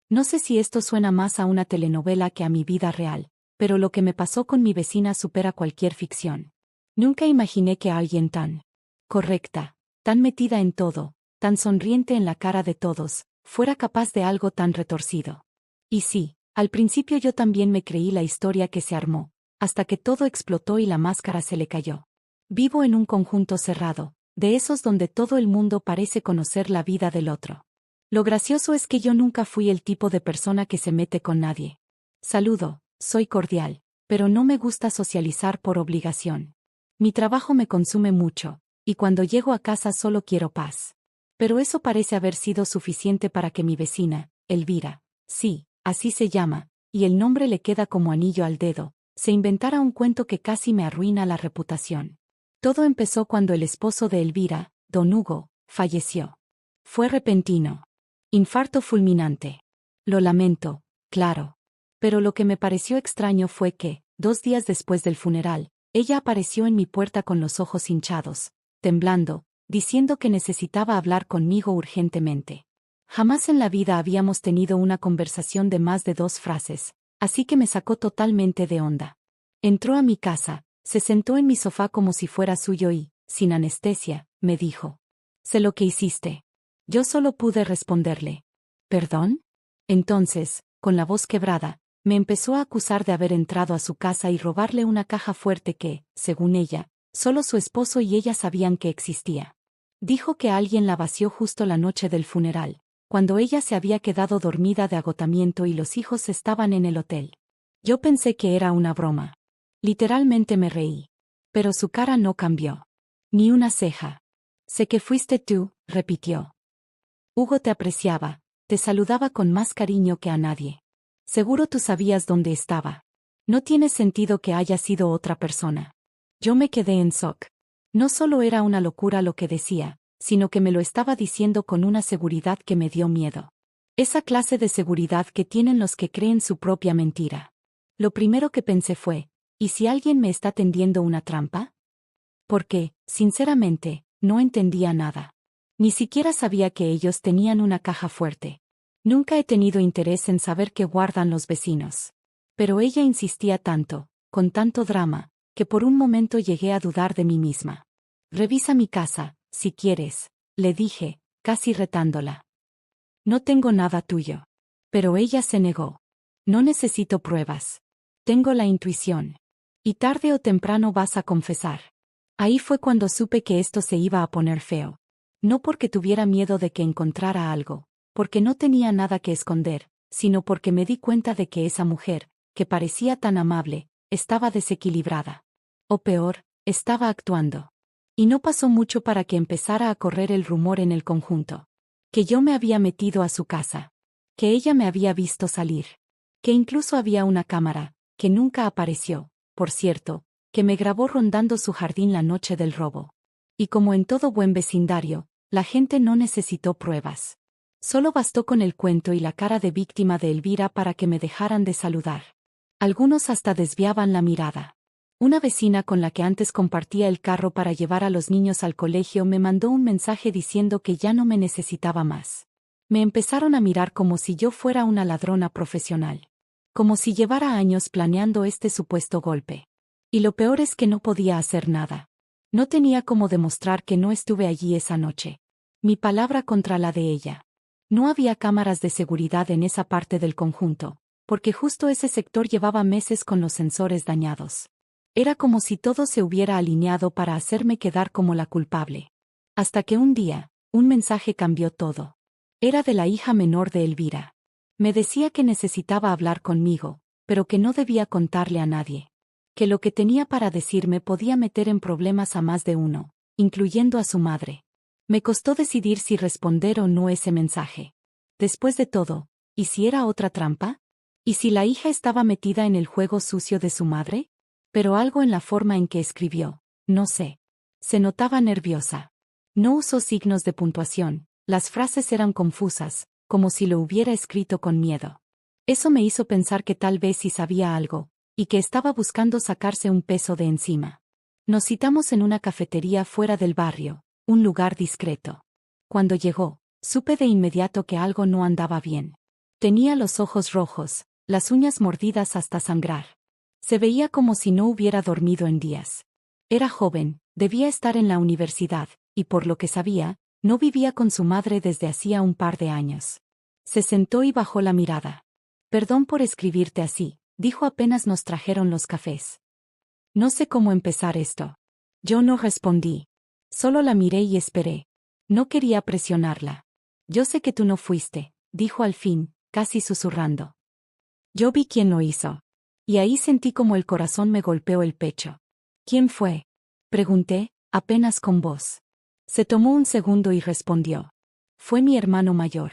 No sé si esto suena más a una telenovela que a mi vida real, pero lo que me pasó con mi vecina supera cualquier ficción. Nunca imaginé que alguien tan correcta, tan metida en todo, tan sonriente en la cara de todos, fuera capaz de algo tan retorcido. Y sí, al principio yo también me creí la historia que se armó, hasta que todo explotó y la máscara se le cayó. Vivo en un conjunto cerrado, de esos donde todo el mundo parece conocer la vida del otro. Lo gracioso es que yo nunca fui el tipo de persona que se mete con nadie. Saludo, soy cordial, pero no me gusta socializar por obligación. Mi trabajo me consume mucho, y cuando llego a casa solo quiero paz. Pero eso parece haber sido suficiente para que mi vecina, Elvira, sí, así se llama, y el nombre le queda como anillo al dedo, se inventara un cuento que casi me arruina la reputación. Todo empezó cuando el esposo de Elvira, don Hugo, falleció. Fue repentino. Infarto fulminante. Lo lamento, claro. Pero lo que me pareció extraño fue que, 2 días después del funeral, ella apareció en mi puerta con los ojos hinchados, temblando, diciendo que necesitaba hablar conmigo urgentemente. Jamás en la vida habíamos tenido una conversación de más de 2 frases, así que me sacó totalmente de onda. Entró a mi casa, se sentó en mi sofá como si fuera suyo y, sin anestesia, me dijo: «Sé lo que hiciste». Yo solo pude responderle: «¿Perdón?». Entonces, con la voz quebrada, me empezó a acusar de haber entrado a su casa y robarle una caja fuerte que, según ella, solo su esposo y ella sabían que existía. Dijo que alguien la vació justo la noche del funeral, cuando ella se había quedado dormida de agotamiento y los hijos estaban en el hotel. Yo pensé que era una broma. Literalmente me reí. Pero su cara no cambió. Ni una ceja. «Sé que fuiste tú», repitió. «Hugo te apreciaba, te saludaba con más cariño que a nadie. Seguro tú sabías dónde estaba. No tiene sentido que haya sido otra persona». Yo me quedé en shock. No solo era una locura lo que decía, sino que me lo estaba diciendo con una seguridad que me dio miedo. Esa clase de seguridad que tienen los que creen su propia mentira. Lo primero que pensé fue: ¿y si alguien me está tendiendo una trampa? Porque, sinceramente, no entendía nada. Ni siquiera sabía que ellos tenían una caja fuerte. Nunca he tenido interés en saber qué guardan los vecinos. Pero ella insistía tanto, con tanto drama, que por un momento llegué a dudar de mí misma. «Revisa mi casa, si quieres», le dije, casi retándola. «No tengo nada tuyo». Pero ella se negó. «No necesito pruebas. Tengo la intuición. Y tarde o temprano vas a confesar». Ahí fue cuando supe que esto se iba a poner feo. No porque tuviera miedo de que encontrara algo, porque no tenía nada que esconder, sino porque me di cuenta de que esa mujer, que parecía tan amable, estaba desequilibrada. O peor, estaba actuando. Y no pasó mucho para que empezara a correr el rumor en el conjunto. Que yo me había metido a su casa. Que ella me había visto salir. Que incluso había una cámara, que nunca apareció, por cierto, que me grabó rondando su jardín la noche del robo. Y como en todo buen vecindario, la gente no necesitó pruebas. Solo bastó con el cuento y la cara de víctima de Elvira para que me dejaran de saludar. Algunos hasta desviaban la mirada. Una vecina con la que antes compartía el carro para llevar a los niños al colegio me mandó un mensaje diciendo que ya no me necesitaba más. Me empezaron a mirar como si yo fuera una ladrona profesional. Como si llevara años planeando este supuesto golpe. Y lo peor es que no podía hacer nada. No tenía cómo demostrar que no estuve allí esa noche. Mi palabra contra la de ella. No había cámaras de seguridad en esa parte del conjunto, porque justo ese sector llevaba meses con los sensores dañados. Era como si todo se hubiera alineado para hacerme quedar como la culpable. Hasta que un día, un mensaje cambió todo. Era de la hija menor de Elvira. Me decía que necesitaba hablar conmigo, pero que no debía contarle a nadie. Que lo que tenía para decirme podía meter en problemas a más de uno, incluyendo a su madre. Me costó decidir si responder o no ese mensaje. Después de todo, ¿y si era otra trampa? ¿Y si la hija estaba metida en el juego sucio de su madre? Pero algo en la forma en que escribió, no sé. Se notaba nerviosa. No usó signos de puntuación, las frases eran confusas, como si lo hubiera escrito con miedo. Eso me hizo pensar que tal vez sí sabía algo, y que estaba buscando sacarse un peso de encima. Nos citamos en una cafetería fuera del barrio, un lugar discreto. Cuando llegó, supe de inmediato que algo no andaba bien. Tenía los ojos rojos, las uñas mordidas hasta sangrar. Se veía como si no hubiera dormido en días. Era joven, debía estar en la universidad, y por lo que sabía, no vivía con su madre desde hacía un par de años. Se sentó y bajó la mirada. Perdón por escribirte así, dijo apenas nos trajeron los cafés. No sé cómo empezar esto. Yo no respondí. Solo la miré y esperé. No quería presionarla. Yo sé que tú no fuiste, dijo al fin, casi susurrando. Yo vi quién lo hizo. Y ahí sentí como el corazón me golpeó el pecho. ¿Quién fue? Pregunté, apenas con voz. Se tomó un segundo y respondió. Fue mi hermano mayor.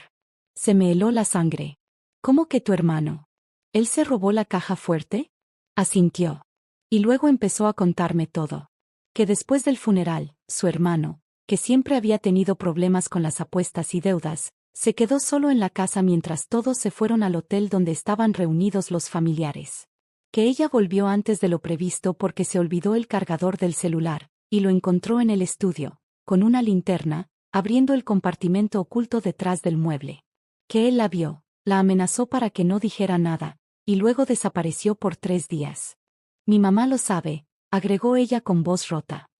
Se me heló la sangre. ¿Cómo que tu hermano? ¿Él se robó la caja fuerte? Asintió. Y luego empezó a contarme todo. Que después del funeral, su hermano, que siempre había tenido problemas con las apuestas y deudas, se quedó solo en la casa mientras todos se fueron al hotel donde estaban reunidos los familiares. Que ella volvió antes de lo previsto porque se olvidó el cargador del celular, y lo encontró en el estudio, con una linterna, abriendo el compartimento oculto detrás del mueble. Que él la vio, la amenazó para que no dijera nada, y luego desapareció por 3 días. Mi mamá lo sabe, agregó ella con voz rota.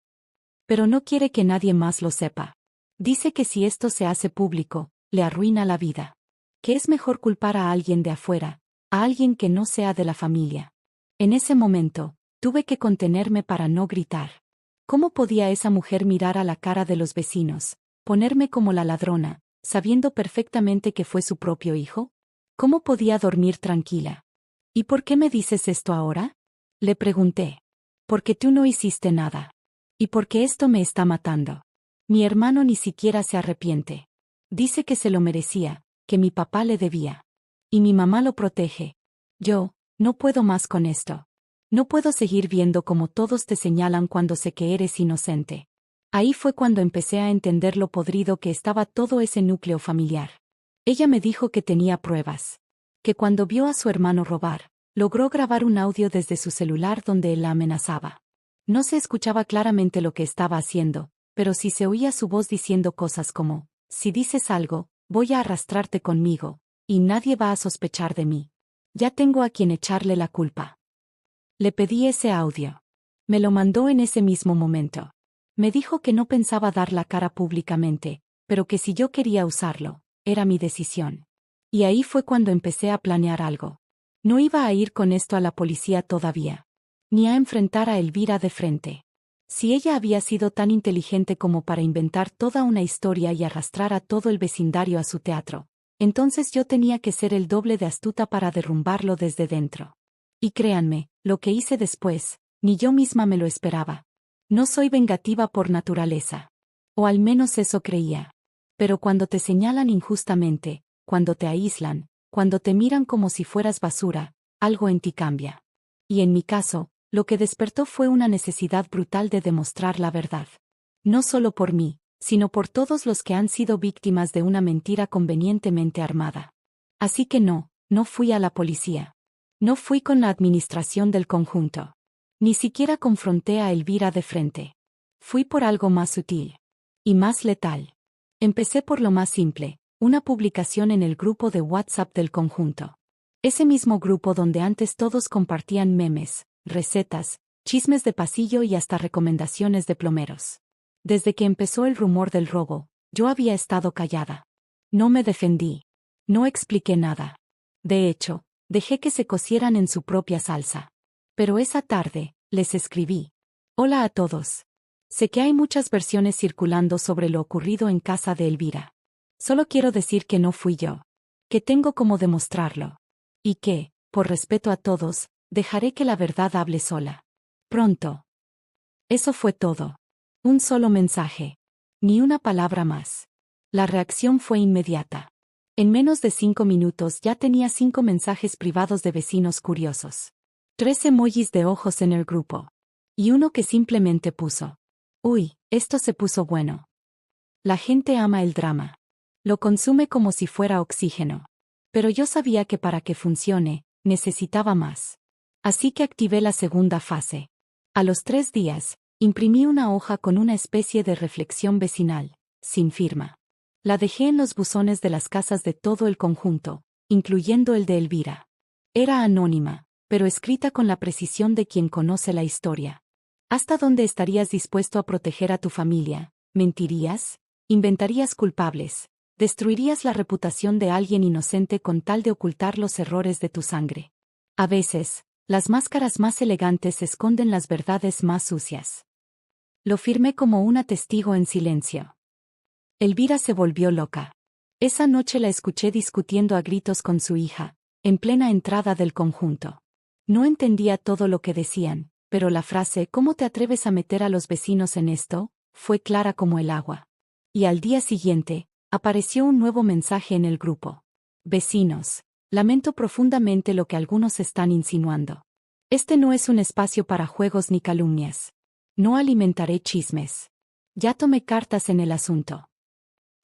Pero no quiere que nadie más lo sepa. Dice que si esto se hace público, le arruina la vida. Que es mejor culpar a alguien de afuera, a alguien que no sea de la familia. En ese momento, tuve que contenerme para no gritar. ¿Cómo podía esa mujer mirar a la cara de los vecinos, ponerme como la ladrona, sabiendo perfectamente que fue su propio hijo? ¿Cómo podía dormir tranquila? ¿Y por qué me dices esto ahora? Le pregunté. Porque tú no hiciste nada. Y porque esto me está matando. Mi hermano ni siquiera se arrepiente. Dice que se lo merecía, que mi papá le debía. Y mi mamá lo protege. Yo, no puedo más con esto. No puedo seguir viendo cómo todos te señalan cuando sé que eres inocente. Ahí fue cuando empecé a entender lo podrido que estaba todo ese núcleo familiar. Ella me dijo que tenía pruebas. Que cuando vio a su hermano robar, logró grabar un audio desde su celular donde él la amenazaba. No se escuchaba claramente lo que estaba haciendo, pero sí se oía su voz diciendo cosas como, si dices algo, voy a arrastrarte conmigo, y nadie va a sospechar de mí. Ya tengo a quien echarle la culpa. Le pedí ese audio. Me lo mandó en ese mismo momento. Me dijo que no pensaba dar la cara públicamente, pero que si yo quería usarlo, era mi decisión. Y ahí fue cuando empecé a planear algo. No iba a ir con esto a la policía todavía. Ni a enfrentar a Elvira de frente. Si ella había sido tan inteligente como para inventar toda una historia y arrastrar a todo el vecindario a su teatro, entonces yo tenía que ser el doble de astuta para derrumbarlo desde dentro. Y créanme, lo que hice después, ni yo misma me lo esperaba. No soy vengativa por naturaleza. O al menos eso creía. Pero cuando te señalan injustamente, cuando te aíslan, cuando te miran como si fueras basura, algo en ti cambia. Y en mi caso, lo que despertó fue una necesidad brutal de demostrar la verdad. No solo por mí, sino por todos los que han sido víctimas de una mentira convenientemente armada. Así que no fui a la policía. No fui con la administración del conjunto. Ni siquiera confronté a Elvira de frente. Fui por algo más sutil. Y más letal. Empecé por lo más simple, una publicación en el grupo de WhatsApp del conjunto. Ese mismo grupo donde antes todos compartían memes, recetas, chismes de pasillo y hasta recomendaciones de plomeros. Desde que empezó el rumor del robo, yo había estado callada. No me defendí. No expliqué nada. De hecho, dejé que se cocieran en su propia salsa. Pero esa tarde, les escribí. Hola a todos. Sé que hay muchas versiones circulando sobre lo ocurrido en casa de Elvira. Solo quiero decir que no fui yo. Que tengo cómo demostrarlo. Y que, por respeto a todos, dejaré que la verdad hable sola. Pronto. Eso fue todo. Un solo mensaje. Ni una palabra más. La reacción fue inmediata. En menos de 5 minutos ya tenía 5 mensajes privados de vecinos curiosos. 3 emojis de ojos en el grupo. Y uno que simplemente puso. Uy, esto se puso bueno. La gente ama el drama. Lo consume como si fuera oxígeno. Pero yo sabía que para que funcione, necesitaba más. Así que activé la segunda fase. A los 3 días, imprimí una hoja con una especie de reflexión vecinal, sin firma. La dejé en los buzones de las casas de todo el conjunto, incluyendo el de Elvira. Era anónima, pero escrita con la precisión de quien conoce la historia. ¿Hasta dónde estarías dispuesto a proteger a tu familia? ¿Mentirías? ¿Inventarías culpables? ¿Destruirías la reputación de alguien inocente con tal de ocultar los errores de tu sangre? A veces, las máscaras más elegantes esconden las verdades más sucias. Lo firmé como una testigo en silencio. Elvira se volvió loca. Esa noche la escuché discutiendo a gritos con su hija, en plena entrada del conjunto. No entendía todo lo que decían, pero la frase «¿Cómo te atreves a meter a los vecinos en esto?», fue clara como el agua. Y al día siguiente, apareció un nuevo mensaje en el grupo. Vecinos, lamento profundamente lo que algunos están insinuando. Este no es un espacio para juegos ni calumnias. No alimentaré chismes. Ya tomé cartas en el asunto.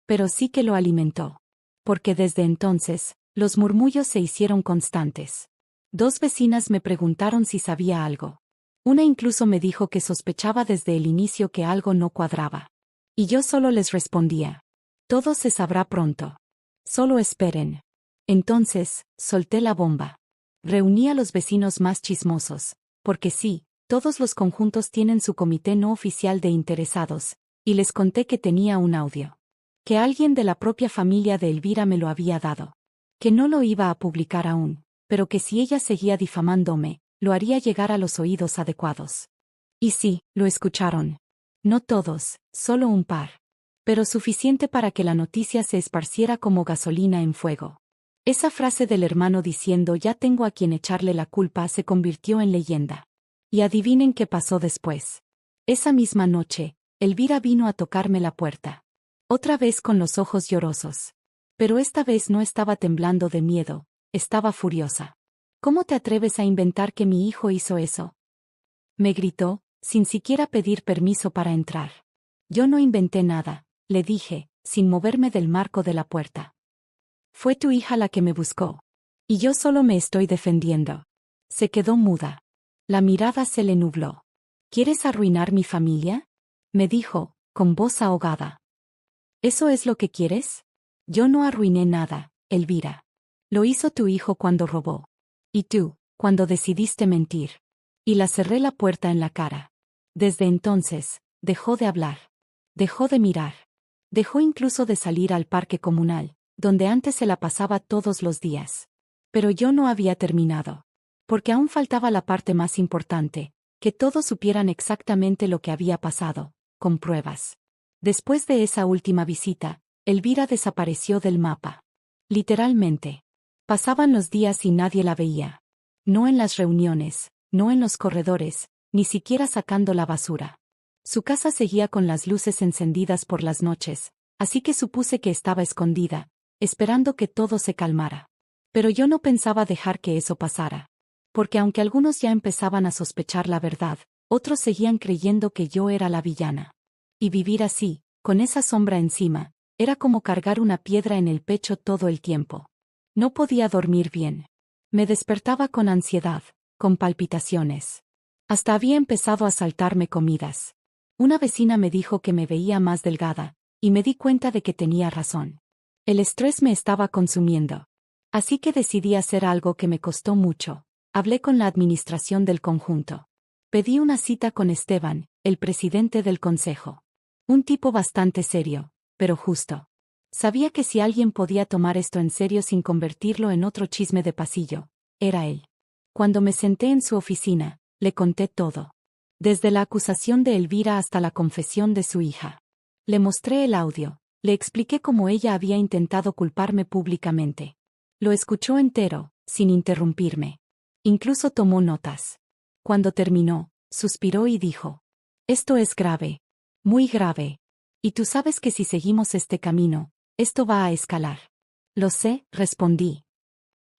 Pero sí que lo alimentó. Porque desde entonces, los murmullos se hicieron constantes. 2 vecinas me preguntaron si sabía algo. Una incluso me dijo que sospechaba desde el inicio que algo no cuadraba. Y yo solo les respondía: todo se sabrá pronto. Solo esperen. Entonces, solté la bomba. Reuní a los vecinos más chismosos, porque sí, todos los conjuntos tienen su comité no oficial de interesados, y les conté que tenía un audio. Que alguien de la propia familia de Elvira me lo había dado. Que no lo iba a publicar aún, pero que si ella seguía difamándome, lo haría llegar a los oídos adecuados. Y sí, lo escucharon. No todos, solo un par. Pero suficiente para que la noticia se esparciera como gasolina en fuego. Esa frase del hermano diciendo «ya tengo a quien echarle la culpa» se convirtió en leyenda. Y adivinen qué pasó después. Esa misma noche, Elvira vino a tocarme la puerta. Otra vez con los ojos llorosos. Pero esta vez no estaba temblando de miedo, estaba furiosa. «¿Cómo te atreves a inventar que mi hijo hizo eso?», me gritó, sin siquiera pedir permiso para entrar. Yo no inventé nada, le dije, sin moverme del marco de la puerta. Fue tu hija la que me buscó. Y yo solo me estoy defendiendo. Se quedó muda. La mirada se le nubló. ¿Quieres arruinar mi familia?, me dijo, con voz ahogada. ¿Eso es lo que quieres? Yo no arruiné nada, Elvira. Lo hizo tu hijo cuando robó. Y tú, cuando decidiste mentir. Y la cerré la puerta en la cara. Desde entonces, dejó de hablar. Dejó de mirar. Dejó incluso de salir al parque comunal, donde antes se la pasaba todos los días. Pero yo no había terminado. Porque aún faltaba la parte más importante, que todos supieran exactamente lo que había pasado, con pruebas. Después de esa última visita, Elvira desapareció del mapa. Literalmente. Pasaban los días y nadie la veía. No en las reuniones, no en los corredores, ni siquiera sacando la basura. Su casa seguía con las luces encendidas por las noches, así que supuse que estaba escondida, esperando que todo se calmara. Pero yo no pensaba dejar que eso pasara. Porque aunque algunos ya empezaban a sospechar la verdad, otros seguían creyendo que yo era la villana. Y vivir así, con esa sombra encima, era como cargar una piedra en el pecho todo el tiempo. No podía dormir bien. Me despertaba con ansiedad, con palpitaciones. Hasta había empezado a saltarme comidas. Una vecina me dijo que me veía más delgada, y me di cuenta de que tenía razón. El estrés me estaba consumiendo. Así que decidí hacer algo que me costó mucho. Hablé con la administración del conjunto. Pedí una cita con Esteban, el presidente del consejo. Un tipo bastante serio, pero justo. Sabía que si alguien podía tomar esto en serio sin convertirlo en otro chisme de pasillo, era él. Cuando me senté en su oficina, le conté todo. Desde la acusación de Elvira hasta la confesión de su hija. Le mostré el audio, le expliqué cómo ella había intentado culparme públicamente. Lo escuchó entero, sin interrumpirme. Incluso tomó notas. Cuando terminó, suspiró y dijo: «Esto es grave. Muy grave. Y tú sabes que si seguimos este camino, esto va a escalar». «Lo sé», respondí.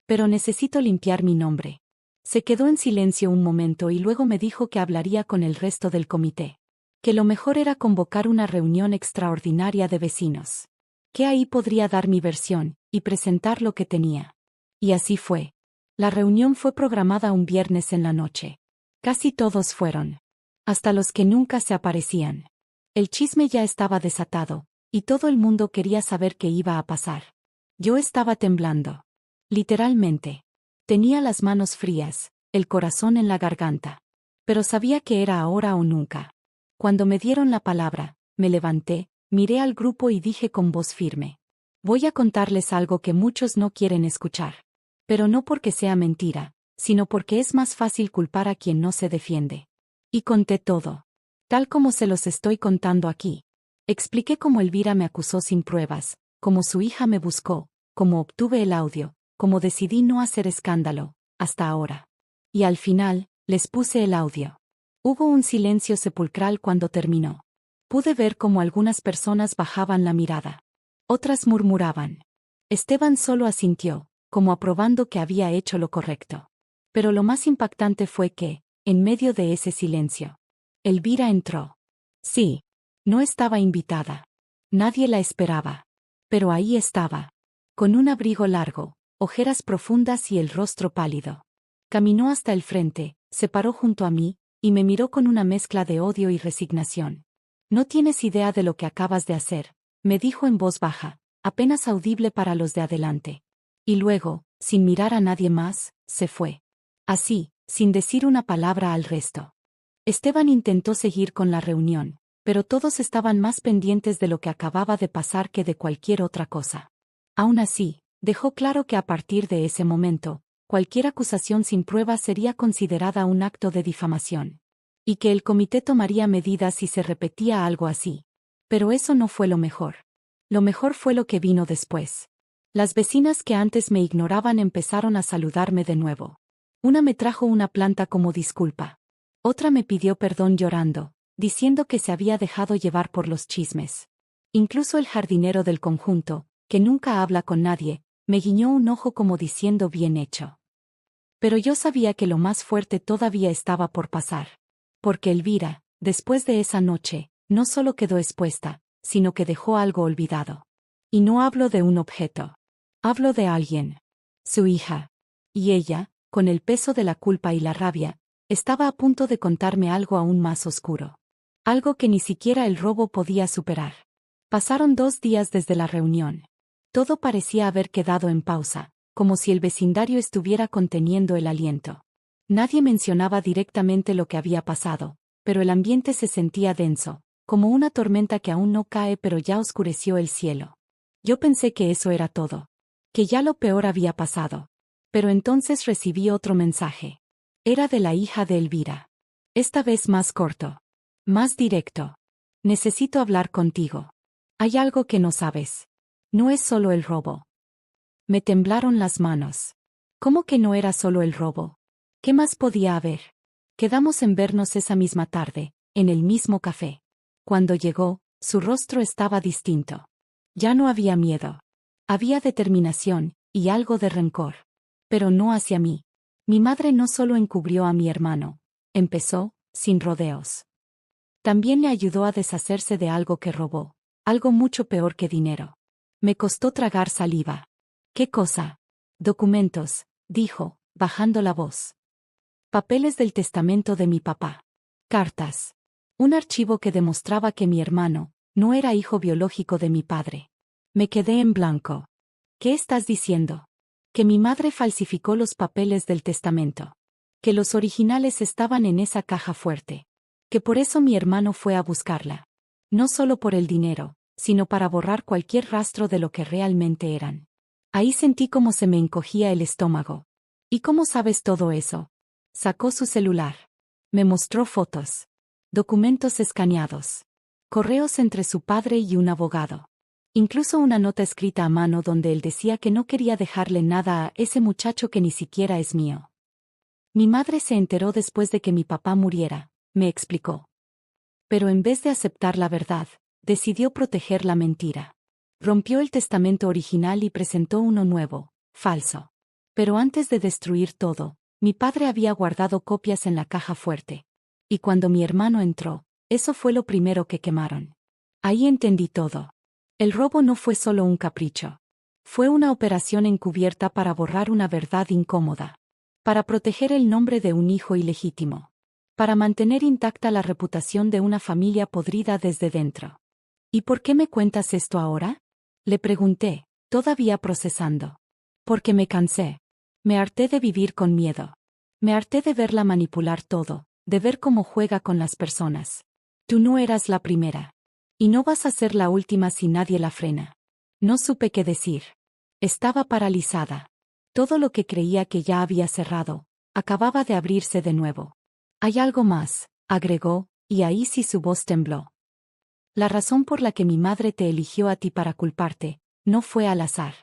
«Pero necesito limpiar mi nombre». Se quedó en silencio un momento y luego me dijo que hablaría con el resto del comité. Que lo mejor era convocar una reunión extraordinaria de vecinos. Que ahí podría dar mi versión, y presentar lo que tenía. Y así fue. La reunión fue programada un viernes en la noche. Casi todos fueron. Hasta los que nunca se aparecían. El chisme ya estaba desatado, y todo el mundo quería saber qué iba a pasar. Yo estaba temblando. Literalmente. Tenía las manos frías, el corazón en la garganta. Pero sabía que era ahora o nunca. Cuando me dieron la palabra, me levanté, miré al grupo y dije con voz firme: voy a contarles algo que muchos no quieren escuchar. Pero no porque sea mentira, sino porque es más fácil culpar a quien no se defiende. Y conté todo. Tal como se los estoy contando aquí. Expliqué cómo Elvira me acusó sin pruebas, cómo su hija me buscó, cómo obtuve el audio, cómo decidí no hacer escándalo, hasta ahora. Y al final, les puse el audio. Hubo un silencio sepulcral cuando terminó. Pude ver cómo algunas personas bajaban la mirada. Otras murmuraban. Esteban solo asintió, como aprobando que había hecho lo correcto. Pero lo más impactante fue que, en medio de ese silencio, Elvira entró. Sí. No estaba invitada. Nadie la esperaba. Pero ahí estaba. Con un abrigo largo, ojeras profundas y el rostro pálido. Caminó hasta el frente, se paró junto a mí, y me miró con una mezcla de odio y resignación. No tienes idea de lo que acabas de hacer, me dijo en voz baja, apenas audible para los de adelante. Y luego, sin mirar a nadie más, se fue. Así, sin decir una palabra al resto. Esteban intentó seguir con la reunión, pero todos estaban más pendientes de lo que acababa de pasar que de cualquier otra cosa. Aún así, dejó claro que a partir de ese momento, cualquier acusación sin pruebas sería considerada un acto de difamación. Y que el comité tomaría medidas si se repetía algo así. Pero eso no fue lo mejor. Lo mejor fue lo que vino después. Las vecinas que antes me ignoraban empezaron a saludarme de nuevo. Una me trajo una planta como disculpa. Otra me pidió perdón llorando, diciendo que se había dejado llevar por los chismes. Incluso el jardinero del conjunto, que nunca habla con nadie, me guiñó un ojo como diciendo bien hecho. Pero yo sabía que lo más fuerte todavía estaba por pasar. Porque Elvira, después de esa noche, no solo quedó expuesta, sino que dejó algo olvidado. Y no hablo de un objeto. Hablo de alguien. Su hija. Y ella, con el peso de la culpa y la rabia, estaba a punto de contarme algo aún más oscuro. Algo que ni siquiera el robo podía superar. Pasaron 2 días desde la reunión. Todo parecía haber quedado en pausa, como si el vecindario estuviera conteniendo el aliento. Nadie mencionaba directamente lo que había pasado, pero el ambiente se sentía denso, como una tormenta que aún no cae pero ya oscureció el cielo. Yo pensé que eso era todo. Que ya lo peor había pasado. Pero entonces recibí otro mensaje. Era de la hija de Elvira. Esta vez más corto. Más directo. Necesito hablar contigo. Hay algo que no sabes. No es solo el robo. Me temblaron las manos. ¿Cómo que no era solo el robo? ¿Qué más podía haber? Quedamos en vernos esa misma tarde, en el mismo café. Cuando llegó, su rostro estaba distinto. Ya no había miedo. Había determinación, y algo de rencor. Pero no hacia mí. Mi madre no solo encubrió a mi hermano. Empezó, sin rodeos. También le ayudó a deshacerse de algo que robó. Algo mucho peor que dinero. Me costó tragar saliva. ¿Qué cosa? Documentos, dijo, bajando la voz. Papeles del testamento de mi papá. Cartas. Un archivo que demostraba que mi hermano no era hijo biológico de mi padre. Me quedé en blanco. ¿Qué estás diciendo? Que mi madre falsificó los papeles del testamento. Que los originales estaban en esa caja fuerte. Que por eso mi hermano fue a buscarla. No solo por el dinero, sino para borrar cualquier rastro de lo que realmente eran. Ahí sentí cómo se me encogía el estómago. ¿Y cómo sabes todo eso? Sacó su celular. Me mostró fotos. Documentos escaneados. Correos entre su padre y un abogado. Incluso una nota escrita a mano donde él decía que no quería dejarle nada a ese muchacho que ni siquiera es mío. Mi madre se enteró después de que mi papá muriera, me explicó. Pero en vez de aceptar la verdad, decidió proteger la mentira. Rompió el testamento original y presentó uno nuevo, falso. Pero antes de destruir todo, mi padre había guardado copias en la caja fuerte. Y cuando mi hermano entró, eso fue lo primero que quemaron. Ahí entendí todo. El robo no fue solo un capricho. Fue una operación encubierta para borrar una verdad incómoda. Para proteger el nombre de un hijo ilegítimo. Para mantener intacta la reputación de una familia podrida desde dentro. ¿Y por qué me cuentas esto ahora? Le pregunté, todavía procesando. Porque me cansé. Me harté de vivir con miedo. Me harté de verla manipular todo, de ver cómo juega con las personas. Tú no eras la primera. Y no vas a ser la última si nadie la frena. No supe qué decir. Estaba paralizada. Todo lo que creía que ya había cerrado, acababa de abrirse de nuevo. Hay algo más, agregó, y ahí sí su voz tembló. La razón por la que mi madre te eligió a ti para culparte, no fue al azar.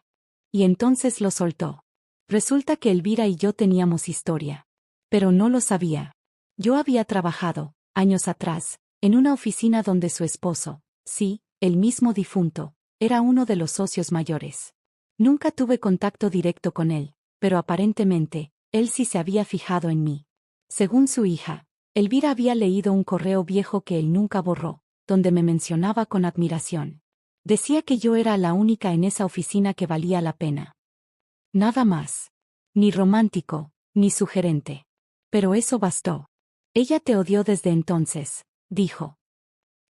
Y entonces lo soltó. Resulta que Elvira y yo teníamos historia. Pero no lo sabía. Yo había trabajado, años atrás, en una oficina donde su esposo, sí, el mismo difunto, era uno de los socios mayores. Nunca tuve contacto directo con él, pero aparentemente, él sí se había fijado en mí. Según su hija, Elvira había leído un correo viejo que él nunca borró, donde me mencionaba con admiración. Decía que yo era la única en esa oficina que valía la pena. Nada más. Ni romántico, ni sugerente. Pero eso bastó. Ella te odió desde entonces, dijo.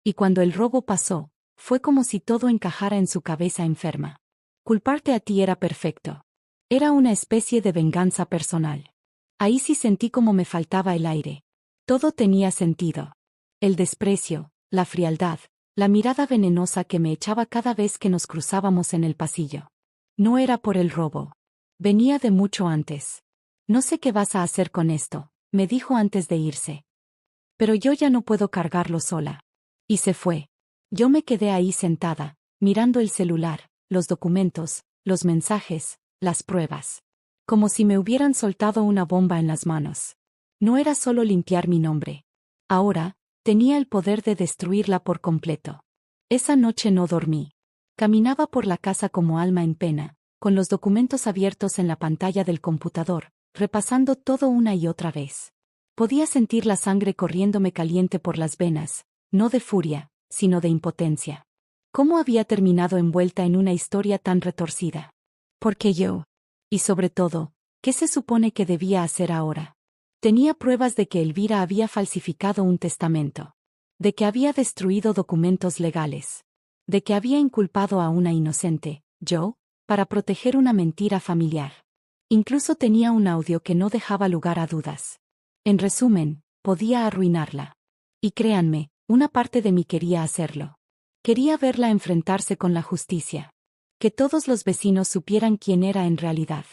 Y cuando el robo pasó, fue como si todo encajara en su cabeza enferma. Culparte a ti era perfecto. Era una especie de venganza personal. Ahí sí sentí como me faltaba el aire. Todo tenía sentido. El desprecio, la frialdad, la mirada venenosa que me echaba cada vez que nos cruzábamos en el pasillo. No era por el robo. Venía de mucho antes. No sé qué vas a hacer con esto, me dijo antes de irse. Pero yo ya no puedo cargarlo sola. Y se fue. Yo me quedé ahí sentada, mirando el celular, los documentos, los mensajes, las pruebas. Como si me hubieran soltado una bomba en las manos. No era solo limpiar mi nombre. Ahora, tenía el poder de destruirla por completo. Esa noche no dormí. Caminaba por la casa como alma en pena, con los documentos abiertos en la pantalla del computador, repasando todo una y otra vez. Podía sentir la sangre corriéndome caliente por las venas, no de furia, sino de impotencia. ¿Cómo había terminado envuelta en una historia tan retorcida? ¿Por qué yo? Y sobre todo, ¿qué se supone que debía hacer ahora? Tenía pruebas de que Elvira había falsificado un testamento, de que había destruido documentos legales, de que había inculpado a una inocente, yo, para proteger una mentira familiar. Incluso tenía un audio que no dejaba lugar a dudas. En resumen, podía arruinarla. Y créanme, una parte de mí quería hacerlo. Quería verla enfrentarse con la justicia. Que todos los vecinos supieran quién era en realidad.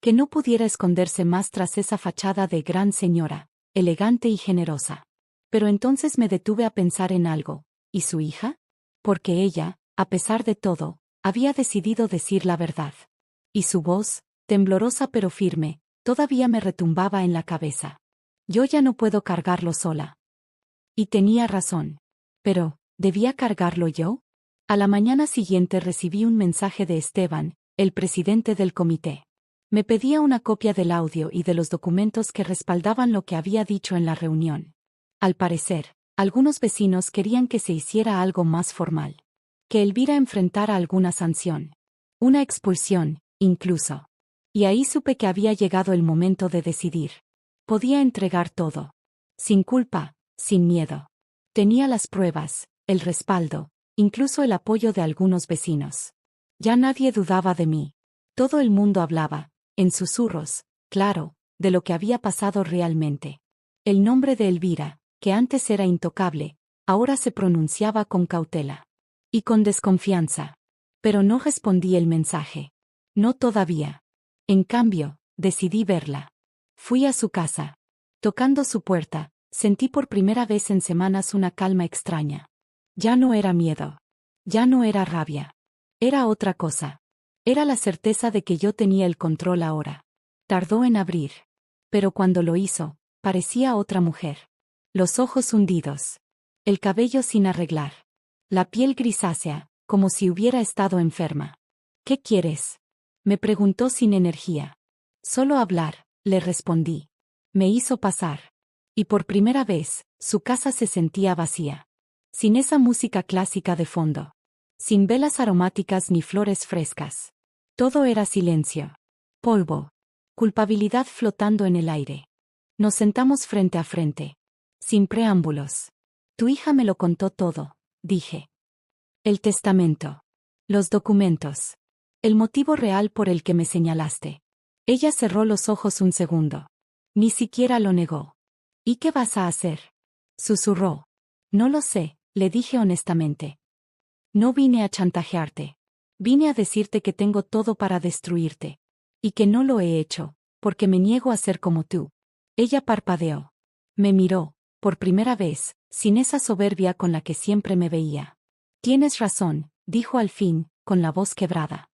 Que no pudiera esconderse más tras esa fachada de gran señora, elegante y generosa. Pero entonces me detuve a pensar en algo. ¿Y su hija? Porque ella, a pesar de todo, había decidido decir la verdad. Y su voz, temblorosa pero firme, todavía me retumbaba en la cabeza. Yo ya no puedo cargarlo sola. Y tenía razón. Pero, ¿debía cargarlo yo? A la mañana siguiente recibí un mensaje de Esteban, el presidente del comité. Me pedía una copia del audio y de los documentos que respaldaban lo que había dicho en la reunión. Al parecer, algunos vecinos querían que se hiciera algo más formal. Que Elvira enfrentara alguna sanción. Una expulsión, incluso. Y ahí supe que había llegado el momento de decidir. Podía entregar todo. Sin culpa, sin miedo. Tenía las pruebas, el respaldo, incluso el apoyo de algunos vecinos. Ya nadie dudaba de mí. Todo el mundo hablaba, en susurros, claro, de lo que había pasado realmente. El nombre de Elvira, que antes era intocable, ahora se pronunciaba con cautela. Y con desconfianza. Pero no respondí el mensaje. No todavía. En cambio, decidí verla. Fui a su casa. Tocando su puerta, sentí por primera vez en semanas una calma extraña. Ya no era miedo. Ya no era rabia. Era otra cosa. Era la certeza de que yo tenía el control ahora. Tardó en abrir. Pero cuando lo hizo, parecía otra mujer. Los ojos hundidos. El cabello sin arreglar. La piel grisácea, como si hubiera estado enferma. ¿Qué quieres? Me preguntó sin energía. Solo hablar, le respondí. Me hizo pasar. Y por primera vez, su casa se sentía vacía. Sin esa música clásica de fondo. Sin velas aromáticas ni flores frescas. Todo era silencio. Polvo. Culpabilidad flotando en el aire. Nos sentamos frente a frente. Sin preámbulos. Tu hija me lo contó todo, dije. El testamento. Los documentos. El motivo real por el que me señalaste. Ella cerró los ojos un segundo. Ni siquiera lo negó. ¿Y qué vas a hacer? Susurró. No lo sé, le dije honestamente. No vine a chantajearte. Vine a decirte que tengo todo para destruirte. Y que no lo he hecho, porque me niego a ser como tú. Ella parpadeó. Me miró, por primera vez, sin esa soberbia con la que siempre me veía. Tienes razón, dijo al fin, con la voz quebrada.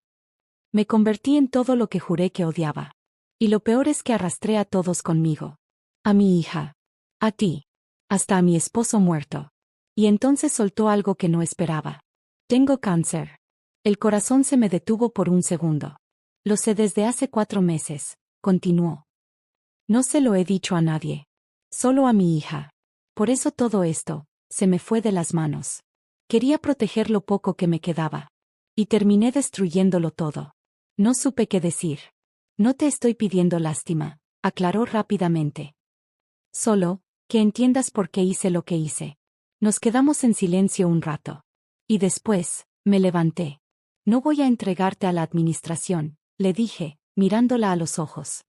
Me convertí en todo lo que juré que odiaba. Y lo peor es que arrastré a todos conmigo. A mi hija. A ti. Hasta a mi esposo muerto. Y entonces soltó algo que no esperaba. Tengo cáncer. El corazón se me detuvo por un segundo. Lo sé desde hace 4 meses, continuó. No se lo he dicho a nadie. Solo a mi hija. Por eso todo esto, se me fue de las manos. Quería proteger lo poco que me quedaba. Y terminé destruyéndolo todo. No supe qué decir. No te estoy pidiendo lástima, aclaró rápidamente. Solo, que entiendas por qué hice lo que hice. Nos quedamos en silencio un rato. Y después, me levanté. No voy a entregarte a la administración, le dije, mirándola a los ojos.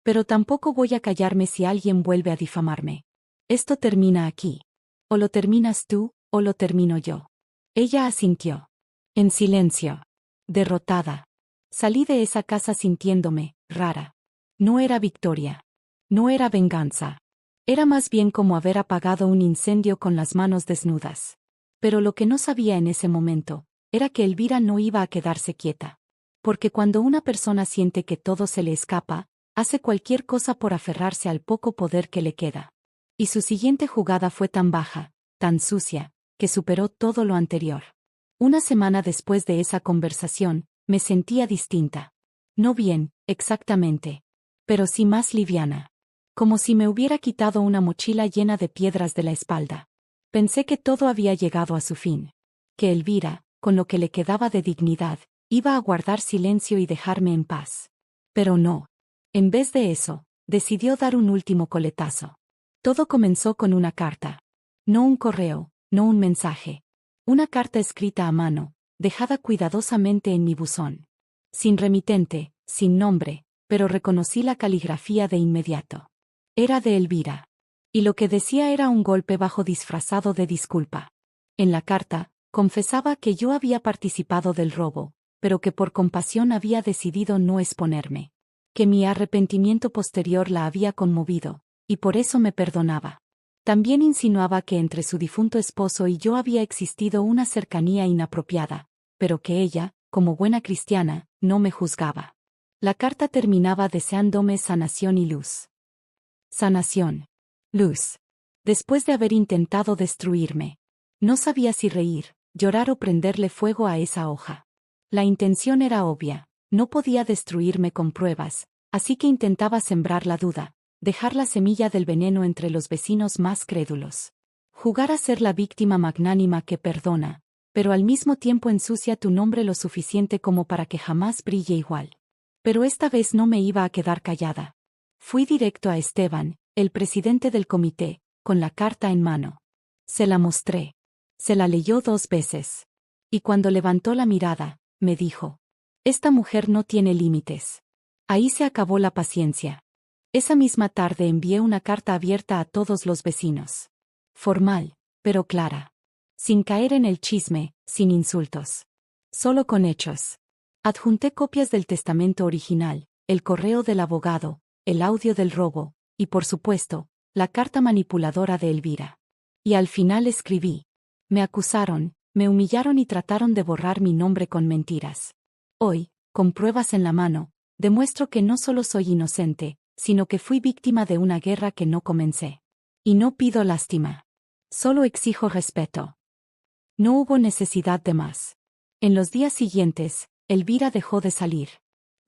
Pero tampoco voy a callarme si alguien vuelve a difamarme. Esto termina aquí. O lo terminas tú, o lo termino yo. Ella asintió. En silencio. Derrotada. Salí de esa casa sintiéndome rara. No era victoria. No era venganza. Era más bien como haber apagado un incendio con las manos desnudas. Pero lo que no sabía en ese momento, era que Elvira no iba a quedarse quieta. Porque cuando una persona siente que todo se le escapa, hace cualquier cosa por aferrarse al poco poder que le queda. Y su siguiente jugada fue tan baja, tan sucia, que superó todo lo anterior. Una semana después de esa conversación, me sentía distinta. No bien, exactamente. Pero sí más liviana. Como si me hubiera quitado una mochila llena de piedras de la espalda. Pensé que todo había llegado a su fin. Que Elvira, con lo que le quedaba de dignidad, iba a guardar silencio y dejarme en paz. Pero no. En vez de eso, decidió dar un último coletazo. Todo comenzó con una carta. No un correo, no un mensaje. Una carta escrita a mano, dejada cuidadosamente en mi buzón. Sin remitente, sin nombre, pero reconocí la caligrafía de inmediato. Era de Elvira. Y lo que decía era un golpe bajo disfrazado de disculpa. En la carta, confesaba que yo había participado del robo, pero que por compasión había decidido no exponerme. Que mi arrepentimiento posterior la había conmovido, y por eso me perdonaba. También insinuaba que entre su difunto esposo y yo había existido una cercanía inapropiada, pero que ella, como buena cristiana, no me juzgaba. La carta terminaba deseándome sanación y luz. Sanación. Luz. Después de haber intentado destruirme. No sabía si reír, llorar o prenderle fuego a esa hoja. La intención era obvia, no podía destruirme con pruebas, así que intentaba sembrar la duda, dejar la semilla del veneno entre los vecinos más crédulos. Jugar a ser la víctima magnánima que perdona, pero al mismo tiempo ensucia tu nombre lo suficiente como para que jamás brille igual. Pero esta vez no me iba a quedar callada. Fui directo a Esteban, el presidente del comité, con la carta en mano. Se la mostré. Se la leyó 2 veces. Y cuando levantó la mirada, me dijo: esta mujer no tiene límites. Ahí se acabó la paciencia. Esa misma tarde envié una carta abierta a todos los vecinos. Formal, pero clara. Sin caer en el chisme, sin insultos. Solo con hechos. Adjunté copias del testamento original, el correo del abogado, el audio del robo, y por supuesto, la carta manipuladora de Elvira. Y al final escribí: me acusaron, me humillaron y trataron de borrar mi nombre con mentiras. Hoy, con pruebas en la mano, demuestro que no solo soy inocente, sino que fui víctima de una guerra que no comencé. Y no pido lástima. Solo exijo respeto. No hubo necesidad de más. En los días siguientes, Elvira dejó de salir.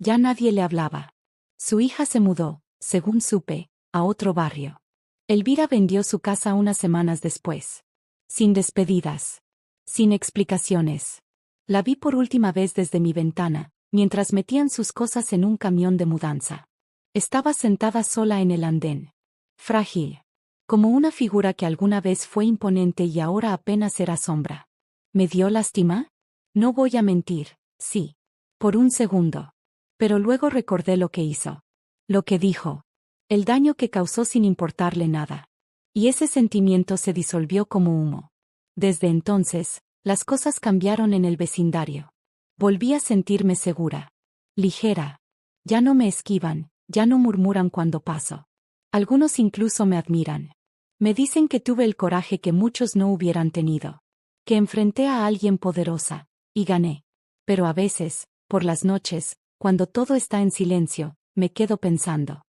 Ya nadie le hablaba. Su hija se mudó, según supe, a otro barrio. Elvira vendió su casa unas semanas después. Sin despedidas. Sin explicaciones. La vi por última vez desde mi ventana, mientras metían sus cosas en un camión de mudanza. Estaba sentada sola en el andén. Frágil. Como una figura que alguna vez fue imponente y ahora apenas era sombra. ¿Me dio lástima? No voy a mentir, sí. Por un segundo. Pero luego recordé lo que hizo. Lo que dijo. El daño que causó sin importarle nada. Y ese sentimiento se disolvió como humo. Desde entonces, las cosas cambiaron en el vecindario. Volví a sentirme segura. Ligera. Ya no me esquivan, ya no murmuran cuando paso. Algunos incluso me admiran. Me dicen que tuve el coraje que muchos no hubieran tenido. Que enfrenté a alguien poderosa, y gané. Pero a veces, por las noches, cuando todo está en silencio, me quedo pensando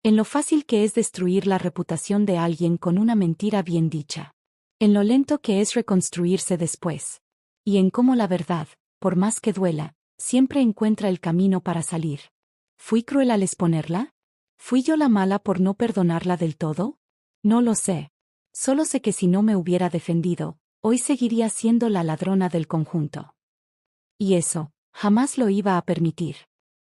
en lo fácil que es destruir la reputación de alguien con una mentira bien dicha. En lo lento que es reconstruirse después. Y en cómo la verdad, por más que duela, siempre encuentra el camino para salir. ¿Fui cruel al exponerla? ¿Fui yo la mala por no perdonarla del todo? No lo sé. Solo sé que si no me hubiera defendido, hoy seguiría siendo la ladrona del conjunto. Y eso, jamás lo iba a permitir.